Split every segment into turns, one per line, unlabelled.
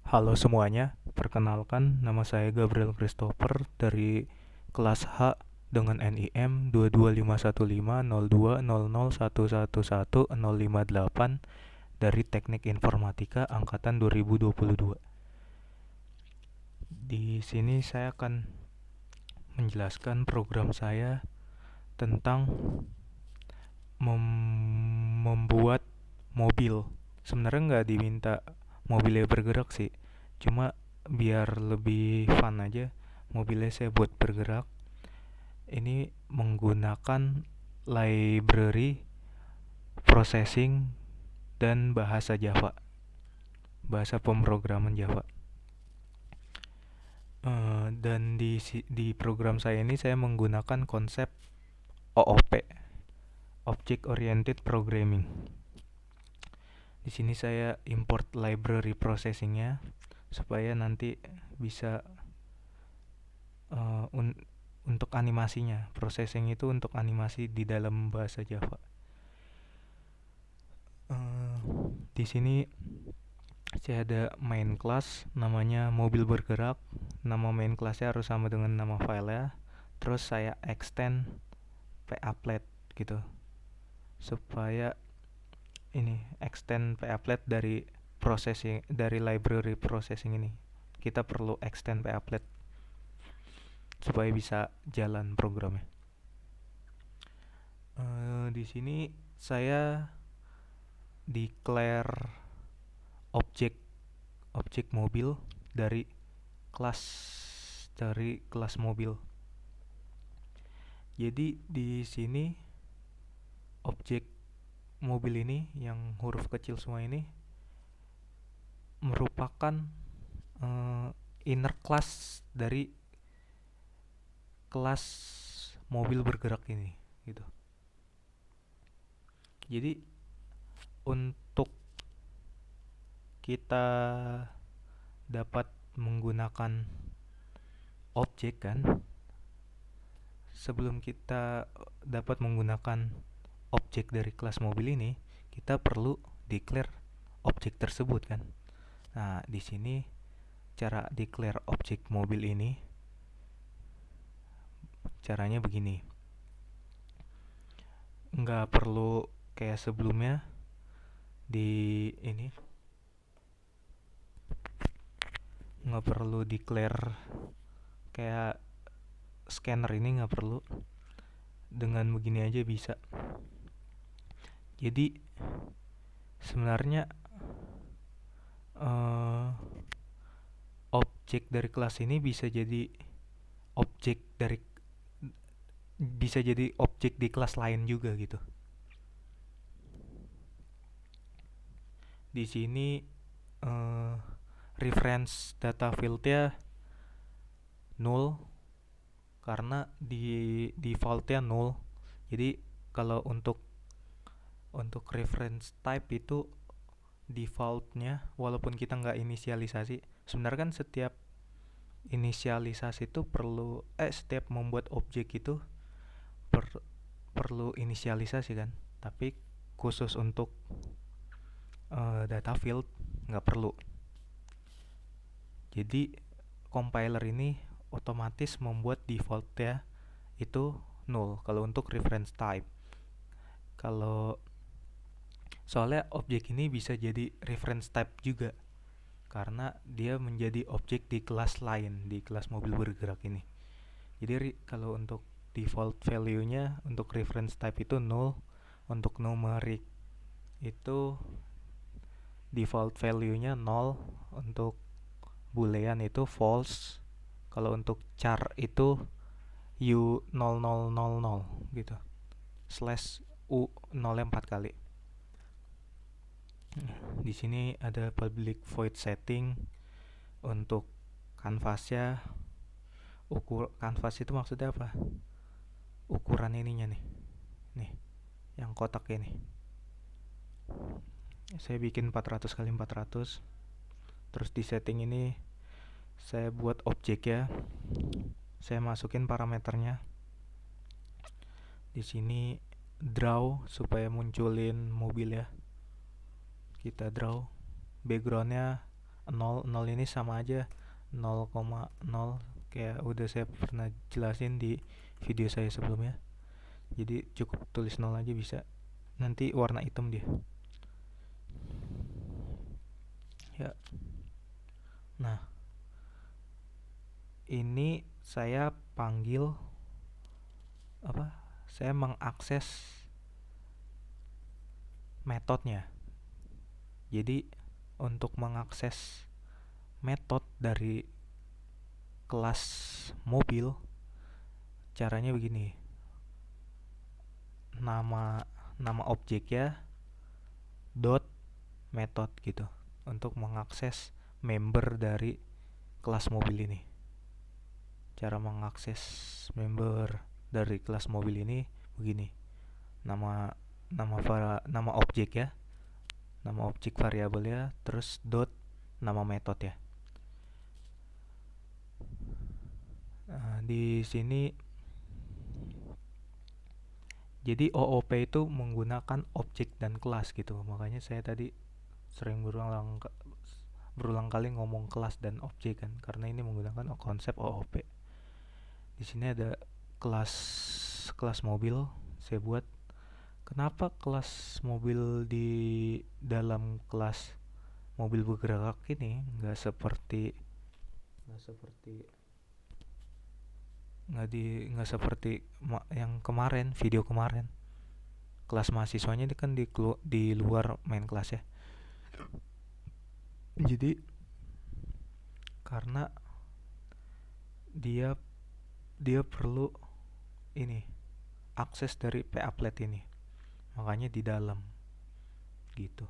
Halo semuanya, perkenalkan nama saya Gabriel Christopher dari kelas H dengan NIM 225150200111108 dari Teknik Informatika angkatan 2022. Di sini saya akan menjelaskan program saya tentang membuat mobil. Sebenarnya nggak diminta mobilnya bergerak sih, cuma biar lebih fun aja mobilnya saya buat bergerak. Ini menggunakan library processing dan bahasa Java, bahasa pemrograman Java. Dan di program saya ini saya menggunakan konsep OOP, Object Oriented Programming. Di sini saya import library processingnya supaya nanti bisa uh, un- untuk animasinya. Processing itu untuk animasi di dalam bahasa Java. Uh, di sini saya ada main class namanya mobil bergerak. Nama main classnya harus sama dengan nama filenya. Terus saya extend papplet gitu supaya ini extend papplet dari processing dari library processing ini. Kita perlu extend papplet supaya bisa jalan programnya. Di sini saya declare objek objek mobil dari kelas kelas mobil. Jadi di sini objek mobil ini yang huruf kecil semua ini merupakan uh, inner class dari kelas mobil bergerak ini gitu. Jadi untuk kita dapat menggunakan objek kan, sebelum kita dapat menggunakan objek dari kelas mobil ini, kita perlu declare objek tersebut kan. Nah, di sini cara declare objek mobil ini caranya begini. Nggak perlu kayak sebelumnya di ini, nggak perlu declare kayak scanner ini, nggak perlu. Dengan begini aja bisa. Jadi sebenarnya uh, objek dari kelas ini objek dari bisa jadi objek di kelas lain juga gitu. Di sini uh, reference data fieldnya null karena di defaultnya null. Jadi kalau untuk reference type itu defaultnya walaupun kita nggak inisialisasi, sebenarnya kan setiap inisialisasi itu setiap membuat objek itu per, perlu inisialisasi kan, tapi khusus untuk data field nggak perlu. Jadi compiler ini otomatis membuat defaultnya itu null kalau untuk reference type. Kalau soalnya objek ini bisa jadi reference type juga karena dia menjadi objek di kelas lain, di kelas mobil bergerak ini. Jadi kalau untuk default value-nya untuk reference type itu null, untuk numeric itu default value-nya 0, untuk boolean itu false, kalau untuk char itu u0000 gitu, slash u 0 4 kali. Di sini ada public void setting untuk canvasnya. Canvas itu maksudnya apa? Ukuran ininya nih yang kotak ini. Saya bikin 400 kali 400. Terus di setting ini saya buat objek ya. Saya masukin parameternya. Di sini draw supaya munculin mobil ya. Kita draw. Backgroundnya nol ini sama aja 0,0, kayak udah saya pernah jelasin di video saya sebelumnya. Jadi cukup tulis 0 aja bisa, nanti warna hitam dia ya. Nah, ini saya panggil apa, saya mengakses metodenya. Jadi untuk mengakses metode dari kelas mobil, caranya begini. Nama objeknya dot method gitu, untuk mengakses member dari kelas mobil ini. Cara mengakses member dari kelas mobil ini begini. Nama nama objek ya, nama objek variabel ya, terus dot nama metode ya. Di sini jadi OOP itu menggunakan objek dan kelas gitu, makanya saya tadi sering berulang kali ngomong kelas dan objek kan, karena ini menggunakan konsep OOP. Di sini ada kelas mobil saya buat. Kenapa kelas mobil di dalam kelas mobil bergerak ini nggak seperti yang kemarin, video kemarin, kelas mahasiswanya ini kan di luar main kelas ya. Jadi karena dia perlu ini akses dari applet ini, makanya di dalam gitu.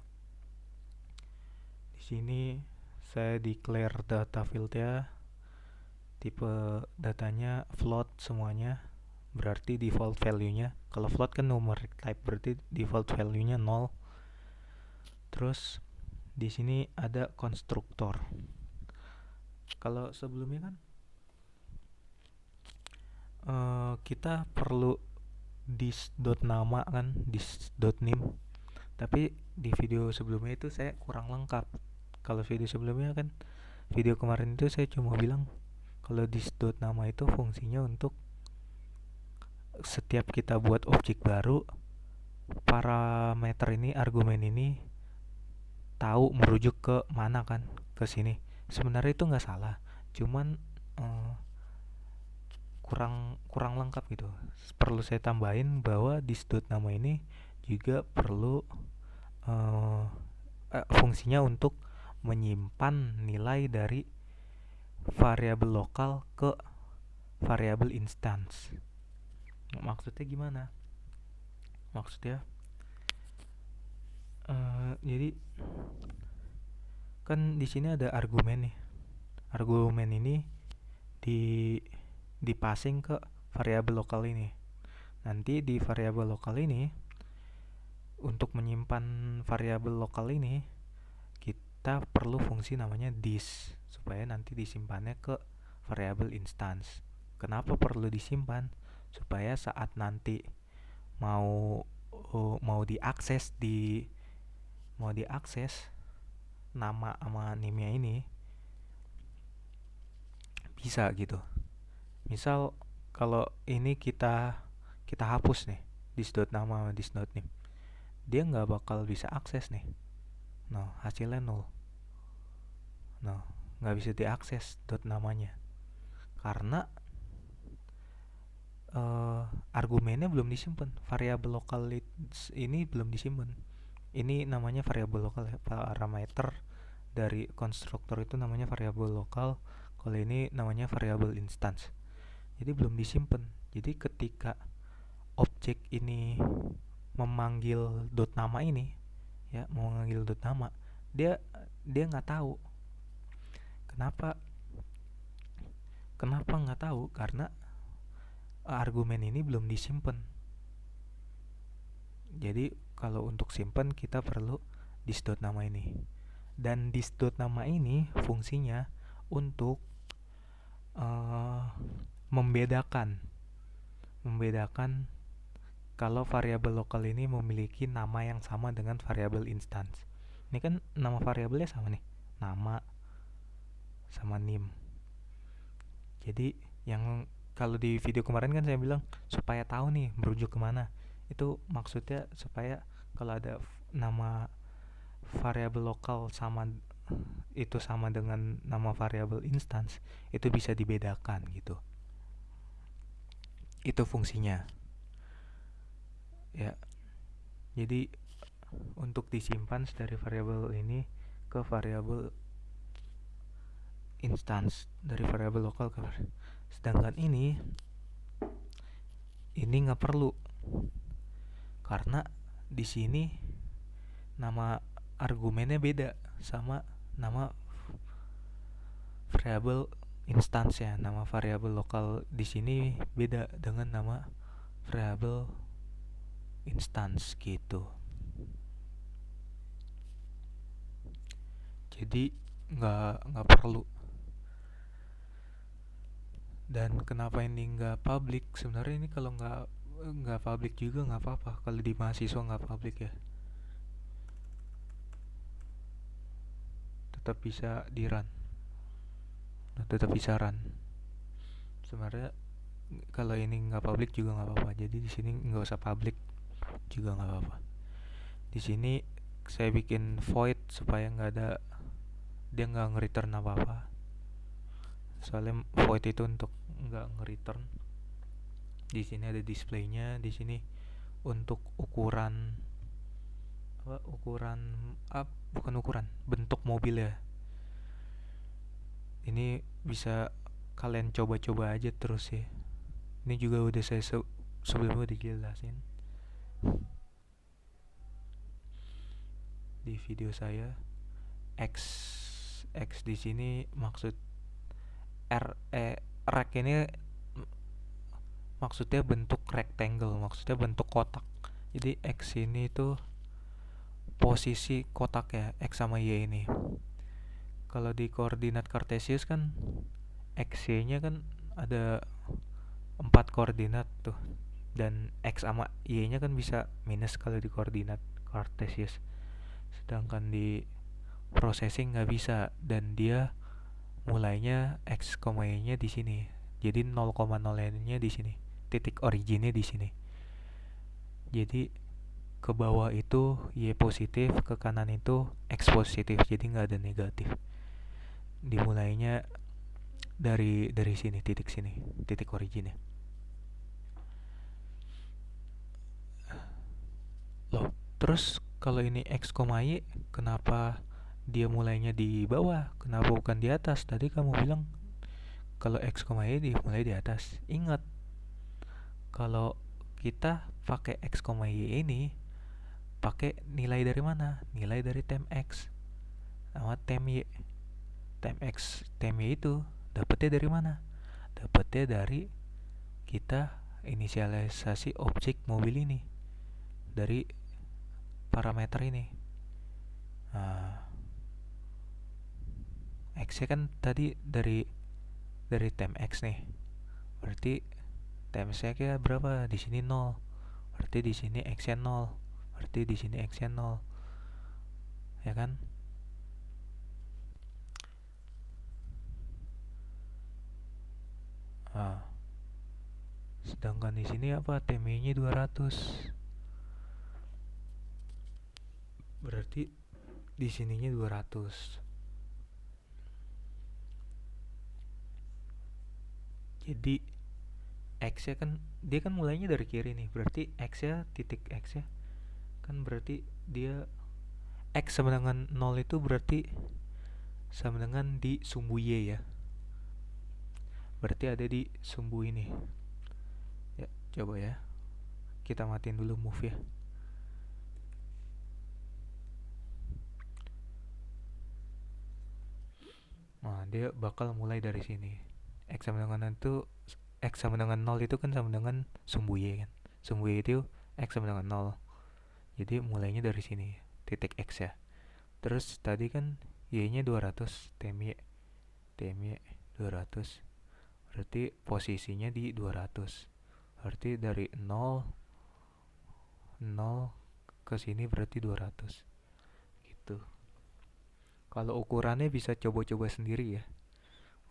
Di sini saya declare data field-nya, tipe datanya float semuanya, berarti default value-nya, kalau float kan numeric type, berarti default value-nya 0. Terus di sini ada konstruktor. Kalau sebelumnya kan kita perlu dis.nama kan, dis.name, tapi di video sebelumnya itu saya kurang lengkap. Kalau video sebelumnya kan, video kemarin itu saya cuma bilang kalau dis.nama itu fungsinya untuk setiap kita buat objek baru, parameter ini, argumen ini tahu merujuk ke mana kan, ke sini. Sebenarnya itu nggak salah, cuman kurang lengkap gitu. Perlu saya tambahin bahwa dis.nama ini juga perlu fungsinya untuk menyimpan nilai dari variabel lokal ke variabel instance. Maksudnya gimana? Maksudnya jadi kan di sini ada argumen nih. Argumen ini dipassing ke variabel lokal ini. Nanti di variabel lokal ini, untuk menyimpan variabel lokal ini, kita perlu fungsi namanya dis, supaya nanti disimpannya ke variabel instance. Kenapa perlu disimpan? Supaya saat nanti mau diakses nama sama name-nya ini bisa gitu. Misal kalau ini kita hapus nih dis.nama sama dis.name, dia nggak bakal bisa akses nih. Nah, hasilnya 0. Nah, nggak bisa diakses namanya karena argumennya belum disimpan. Variabel lokal ini belum disimpan. Ini namanya variabel lokal ya, parameter dari konstruktor itu namanya variabel lokal. Kalau ini namanya variabel instance. Jadi belum disimpan. Jadi ketika objek ini memanggil nama ini ya, memanggil nama, dia nggak tahu. Kenapa nggak tahu? Karena argumen ini belum disimpan. Jadi kalau untuk simpan kita perlu dis.nama ini. Dan dis.nama ini fungsinya untuk membedakan kalau variabel lokal ini memiliki nama yang sama dengan variabel instance. Ini kan nama variabelnya sama nih, nama. sama nim. Jadi yang kalau di video kemarin kan saya bilang supaya tahu nih merujuk kemana, itu maksudnya supaya kalau ada nama variabel lokal sama itu sama dengan nama variabel instance, itu bisa dibedakan gitu. Itu fungsinya ya. Jadi untuk disimpan dari variabel ini ke variabel instance, dari variabel lokal ke sedangkan ini nggak perlu, karena di sini nama argumennya beda sama nama variabel instance ya. Nama variabel lokal di sini beda dengan nama variabel instance gitu. Jadi nggak perlu. Dan kenapa ini nggak public? Sebenarnya ini kalau nggak public juga nggak apa-apa. Kalau di mahasiswa nggak public ya, tetap bisa di run, tetap bisa run. Sebenarnya kalau ini nggak public juga nggak apa-apa. Jadi di sini nggak usah public juga nggak apa-apa. Di sini saya bikin void supaya nggak ada, dia nggak nge-return apa-apa. Soalnya void itu untuk nggak nge-return. Di sini ada displaynya, di sini untuk ukuran apa, bukan ukuran, bentuk mobil ya. Ini bisa kalian coba-coba aja terus ya. Ini juga udah saya sebelumnya udah jelasin di video saya. X X di sini maksud rect ini maksudnya bentuk rectangle, maksudnya bentuk kotak. Jadi X ini tuh posisi kotak ya, X sama Y ini. Kalau di koordinat kartesius kan X Y nya kan ada 4 koordinat tuh, dan X sama Y nya kan bisa minus kalau di koordinat kartesius. Sedangkan di processing nggak bisa, dan dia mulainya X, Y nya di sini. Jadi 0,0 nya di sini. Titik originnya di sini. Jadi ke bawah itu Y positif, ke kanan itu X positif. Jadi nggak ada negatif. Dimulainya dari sini, titik sini, titik originnya. Loh, terus kalau ini X, Y, kenapa dia mulainya di bawah? Kenapa bukan di atas? Tadi kamu bilang kalau X, Y dimulai di atas. Ingat, kalau kita pakai X, Y ini pakai nilai dari mana? Nilai dari tem X sama tem Y. Tem X, tem Y itu dapatnya dari mana? Dapatnya dari kita inisialisasi objek mobil ini dari parameter ini. Nah, X nya kan tadi dari tem X nih. Berarti tem X nya berapa? Di sini 0. Berarti di sini X nya 0. Berarti di sini X nya 0. Ya kan? Nah, sedangkan di sini apa? TMI-nya 200. Berarti di sininya 200. Jadi X-nya kan dia kan mulainya dari kiri nih. Berarti X-nya, titik X-nya kan berarti dia X sama dengan 0 itu berarti sama dengan di sumbu Y ya. Berarti ada di sumbu ini. Ya, coba ya. Kita matiin dulu move ya. Nah, dia bakal mulai dari sini. X sama dengan itu, X sama dengan 0 itu kan sama dengan sumbu Y kan. Sumbu Y itu X sama dengan 0. Jadi mulainya dari sini, titik X ya. Terus tadi kan Y-nya 200, TMY 200. Berarti posisinya di 200. Berarti dari 0 ke sini berarti 200. Gitu. Kalau ukurannya bisa coba-coba sendiri ya.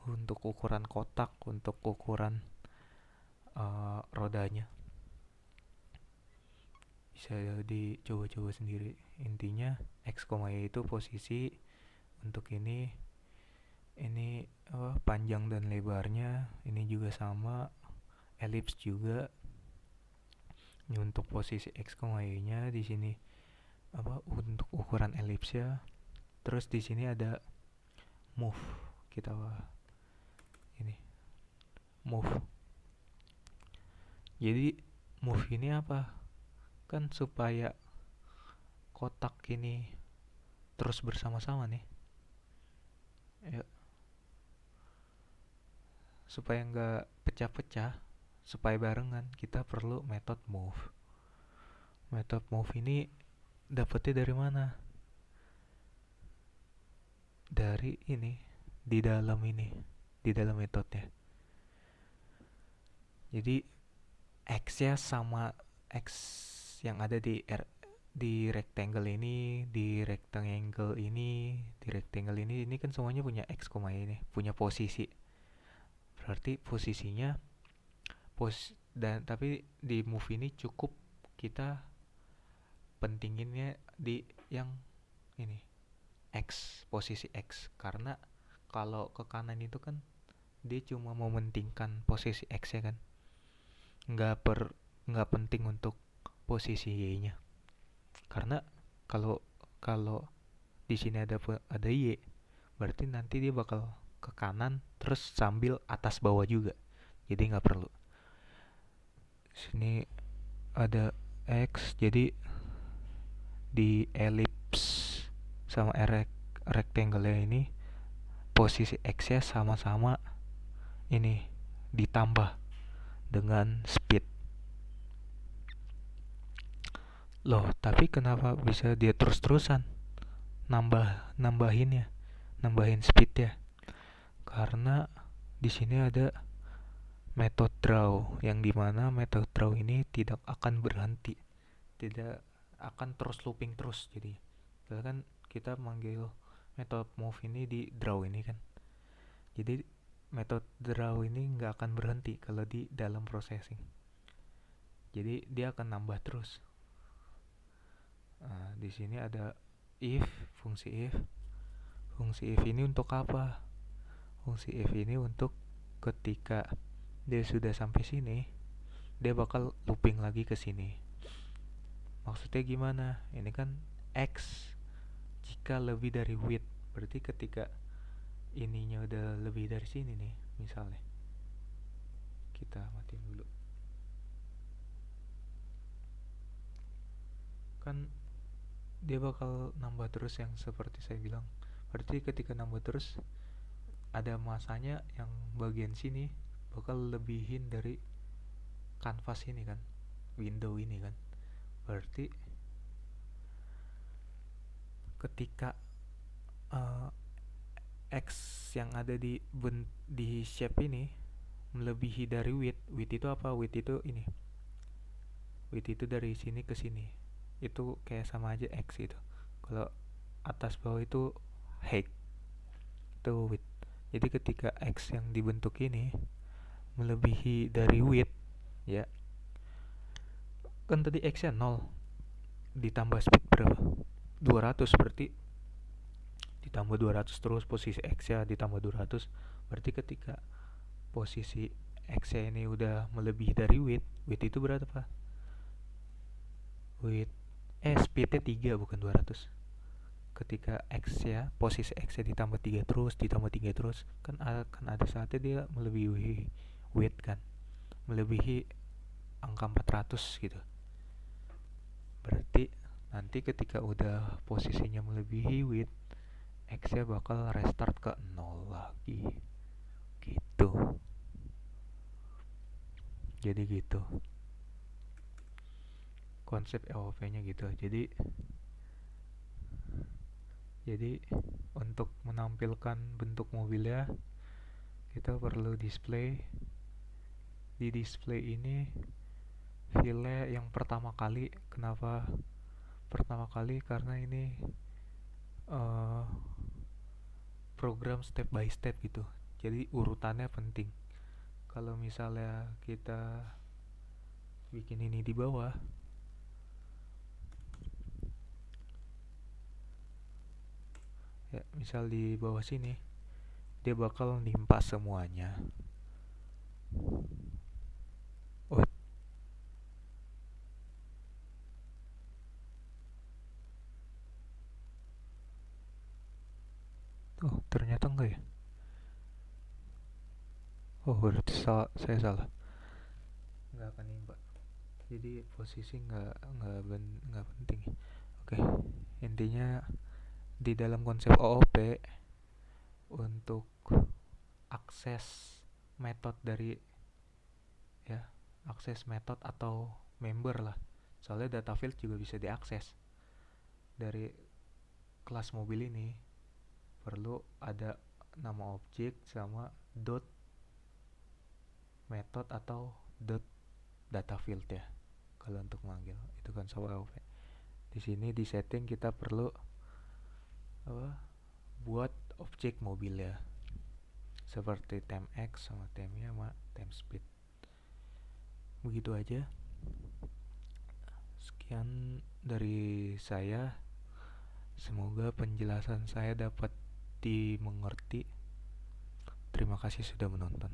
untuk ukuran kotak, untuk ukuran rodanya. Bisa dicoba-coba sendiri. Intinya X, Y itu posisi untuk ini panjang dan lebarnya, ini juga sama, elips juga. Ini untuk posisi X, Y-nya di sini untuk ukuran elipsnya. Terus di sini ada move. Kita ini move. Jadi move ini apa? Kan supaya kotak ini terus bersama-sama nih. Ya, supaya nggak pecah-pecah, supaya barengan, kita perlu method move. Method move ini dapetnya dari mana? Dari ini, di dalam metodenya. Jadi X-nya sama X yang ada di rectangle ini, di rectangle ini kan semuanya punya X, Y ini, punya posisi. Berarti posisinya dan tapi di move ini cukup kita pentinginnya di yang ini X, posisi X, karena kalau ke kanan itu kan dia cuma mementingkan posisi X ya kan, nggak penting untuk posisi Y-nya, karena kalau kalau di sini ada Y, berarti nanti dia bakal ke kanan terus sambil atas bawah juga, jadi nggak perlu. Sini ada X, jadi di elips sama rectangle ini posisi X nya sama-sama ini ditambah dengan speed. Loh, tapi kenapa bisa dia terus-terusan nambahin speed ya? Karena di sini ada method draw, yang dimana method draw ini tidak akan berhenti, tidak akan terus looping terus. Jadi kan kita manggil method move ini di draw ini kan, jadi method draw ini nggak akan berhenti kalau di dalam processing, jadi dia akan nambah terus. Nah, di sini ada fungsi if ini untuk apa? Fungsi if ini untuk ketika dia sudah sampai sini, dia bakal looping lagi ke sini. Maksudnya gimana? Ini kan X jika lebih dari width, berarti ketika ininya udah lebih dari sini nih, misalnya kita matiin dulu, kan dia bakal nambah terus yang seperti saya bilang. Berarti ketika nambah terus, ada masanya yang bagian sini bakal lebihin dari kanvas ini kan, window ini kan. Berarti ketika X yang ada di shape ini melebihi dari width itu apa? Width itu dari sini ke sini, itu kayak sama aja X gitu. Kalau atas bawah itu height, itu width. Jadi ketika X yang dibentuk ini melebihi dari width ya, kan tadi X nya 0 ditambah speed berapa? 200, berarti ditambah 200 terus, posisi X nya ditambah 200, berarti ketika posisi X nya ini udah melebihi dari width itu berapa? Speednya 3 bukan 200. Ketika X ya, posisi X nya ditambah 3 terus, kan akan ada saatnya dia melebihi width kan, melebihi angka 400 gitu. Berarti nanti ketika udah posisinya melebihi width, X nya bakal restart ke 0 lagi gitu. Jadi gitu konsep EOP nya gitu. Jadi untuk menampilkan bentuk mobilnya, kita perlu display. Di display ini file yang pertama kali. Kenapa pertama kali? Karena ini program step by step gitu. Jadi urutannya penting. Kalau misalnya kita bikin ini di bawah, ya misal di bawah sini, dia bakal nimpa semuanya. Oh, oh ternyata enggak ya. Oh berarti saya salah. Nggak akan nimpa. Jadi posisi nggak penting. Oke, intinya di dalam konsep OOP, untuk akses metode dari, ya, akses metode atau member lah, soalnya data field juga bisa diakses dari kelas mobil ini, perlu ada nama objek sama dot method atau dot data field ya kalau untuk manggil itu kan soal OOP. Di sini di setting kita perlu apa, buat objek mobil ya, seperti time x sama time y sama time speed. Begitu aja, sekian dari saya, semoga penjelasan saya dapat dimengerti. Terima kasih sudah menonton.